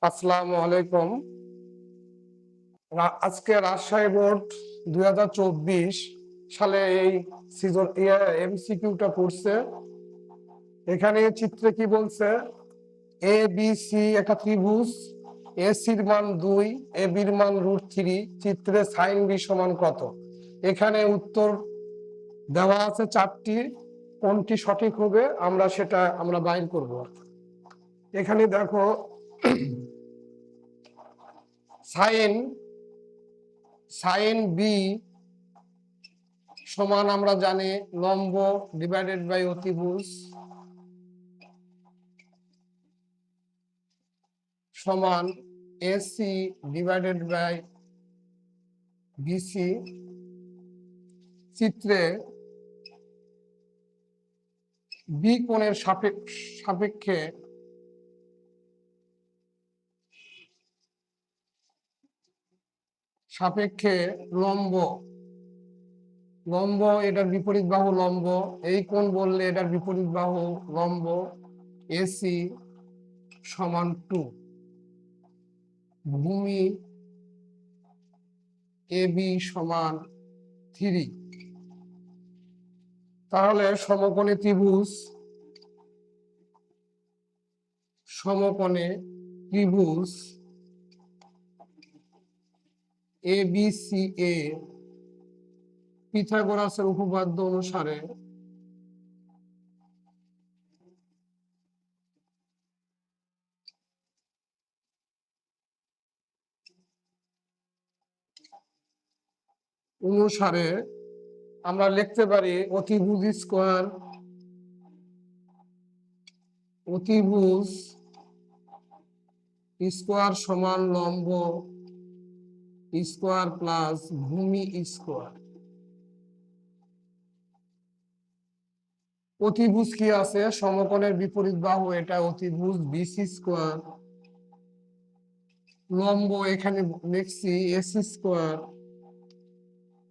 আসসালামু আলাইকুম। আজকে রাজশাহী বোর্ড 2024 সালে এই সিজন এমসিকিউটা পড়ছে। এখানে চিত্রে কি বলছে, এ বি সি একটা ত্রিভুজ, এ সির মান 2, এ বির মান √3, চিত্রে সাইন বি সমান কত? এখানে উত্তর দেওয়া আছে 4টি, কোনটি সঠিক হবে আমরা বাইর করব। এখানে দেখো, সাইন বি সমান আমরা জানি লম্ব ডিভাইডেড বাই অতিভুজ সমান এসি ডিভাইডেড বাই বিসি। চিত্রে বি কোণের সাপেক্ষে লম্ব এটার বিপরীত বাহু লম্ব, এই কোণ বললে এটার বিপরীত বাহু লম্ব, এসি সমান 2। ভূমি এ বি সমান 3। তাহলে সমকোণী ত্রিভুজ এ বি সি এ পিথাগোরাসের উপপাদ্য অনুসারে আমরা লিখতে পারি অতিভুজ স্কোয়ার সমান লম্ব স্কোয়ার প্লাস ভূমি স্কোয়ার। অতিভুজ কি আছে? সমকোণের বিপরীত বাহু, এটা অতিভুজ বিসি স্কোয়ার, লম্ব এখানে লিখছি এসি স্কোয়ার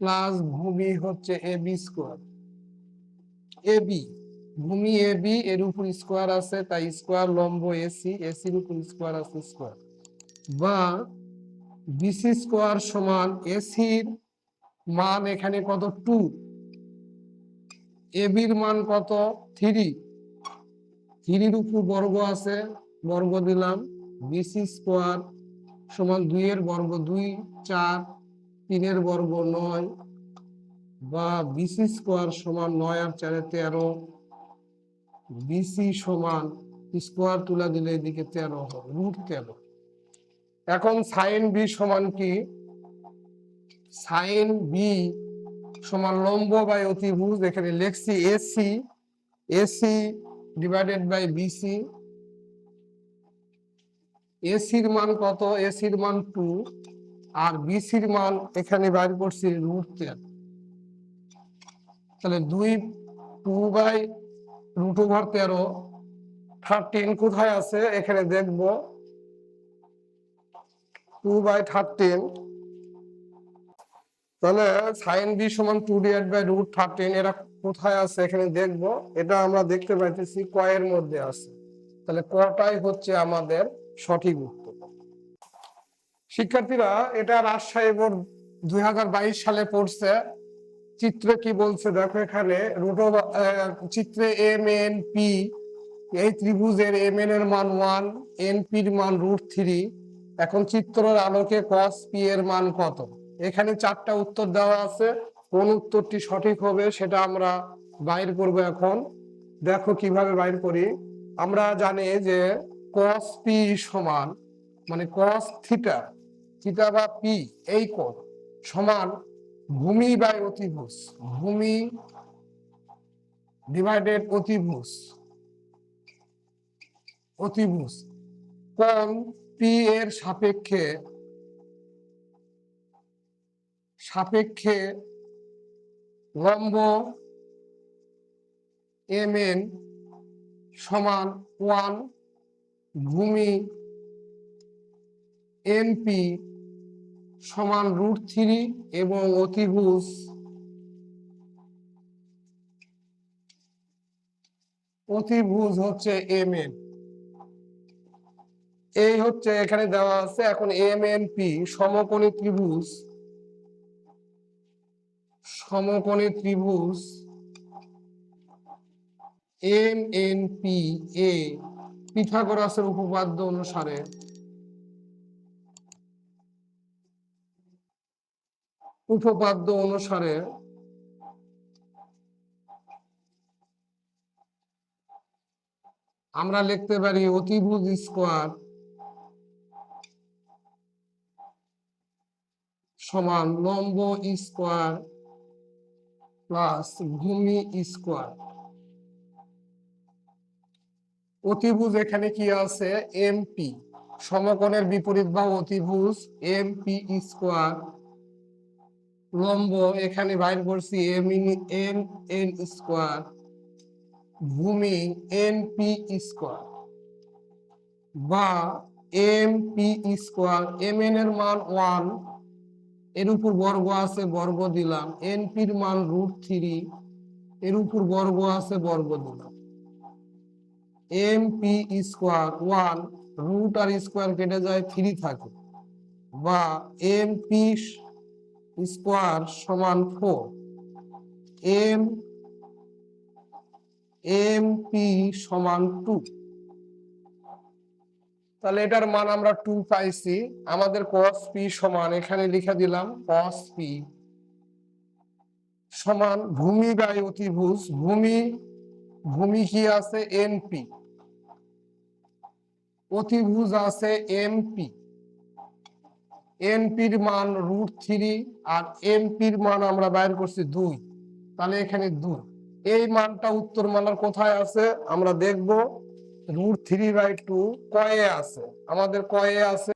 প্লাস ভূমি হচ্ছে এ বি স্কোয়ার। ভূমি এ বি এর উপর স্কোয়ার আছে, তাই স্কোয়ার লম্ব এসি, এসির উপর স্কোয়ার আছে স্কোয়ার, বা বিসি স্কোয়ার সমান এসির মান এখানে কত 2, এ বির মান কত 3, 3-র উপর বর্গ আছে, বর্গ দিলাম, বিসি স্কোয়ার সমান 2 এর বর্গ 2, 4, 3 এর বর্গ 9, বা বিসি স্কোয়ার সমান 9 আর 4 13, বিসি সমান স্কোয়ার তুলা দিলে এদিকে 13 হবে, √13। এখন সাইন বি সমান কি? সাইন বি সমান লম্ব বাই অতিভুজ, এখানে লিখছি এসি ডিভাইডেড বাই বিসি। এসির মান কত? এসির মান 2 আর বিসির মান এখানে বাইর করছি √13। তাহলে 2/√13, 13 কোথায় আছে এখানে দেখব, 2/13। তাহলে সাইন বি সমান 2/√13, এরা কোথায় আছে এখানে দেখব। এটা আমরা দেখতে পাইতেছি কয়ের মধ্যে আছে, তাহলে কটাই হচ্ছে আমাদের সঠিক উত্তর। শিক্ষার্থীরা, এটা রাজশাহী বোর্ড 2022 সালে পড়ছে। চিত্রে কি বলছে দেখো, এখানে চিত্রে এম এন পি, এই ত্রিভুজের এম এন এর মান 1, এন পির মান √3। এখন চিত্রের আলোকে cos পি এর মান কত? এখানে 4টা উত্তর দেওয়া আছে, কোন উত্তরটি সঠিক হবে সেটা আমরা বাইর করব। এখন দেখো কিভাবে বাইর করি। আমরা জানি যে cos পি সমান, মানে cos থিটা বা পি, এই কোণ সমান ভূমি বাই অতিভুজ, ভূমি ডিভাইডেড অতিভুজ। কোণ পি এর সাপেক্ষে লম্ব এম এন সমান 1, ভূমি এন পি সমান √3 এবং অতিভুজ হচ্ছে এম এন। এই হচ্ছে এখানে দেওয়া আছে। এখন এম এন পি সমকোণী ত্রিভুজ, সমকোণী ত্রিভুজ এম এন পি এ পিথাগোরাসের উপপাদ্য অনুসারে আমরা লিখতে পারি অতিভুজ স্কোয়ার সমান লম্ব স্কোয়ার প্লাস ভূমি স্কোয়ার। অতিভুজ এখানে কি আছে, এমপি, সমকোণের বিপরীত বাহু অতিভুজ এমপি স্কোয়ার, লম্ব এখানে বাইর করছি এম এন স্কোয়ার, ভূমি এনপি স্কোয়ার, বা এমপি স্কোয়ার। এম এন এর মান 1, এর উপর বর্গ আছে বর্গ দিলাম, এনপির মান √3, এর উপর বর্গ আছে বর্গ দিলাম, এমপি স্কোয়ার 1, রুট আর স্কোয়ার কেটে যায় 3 থাকে, বা এমপি স্কোয়ার সমান 4, এমপি সমান 2। তাহলে এটার মান আমরা 2 পাইছি। আমাদের cos p সমান এখানে লিখে দিলাম cos p সমান ভূমি বাই অতিভুজ, ভূমি কি আছে এনপি, অতিভুজ আছে এমপি, এনপির মান √3 আর এমপির মান আমরা বাইর করছি 2, তাহলে এখানে 2। এই মানটা উত্তরমালার কোথায় আছে আমরা দেখব। √3/2 কয়ে আছে, আমাদের কয়ে আছে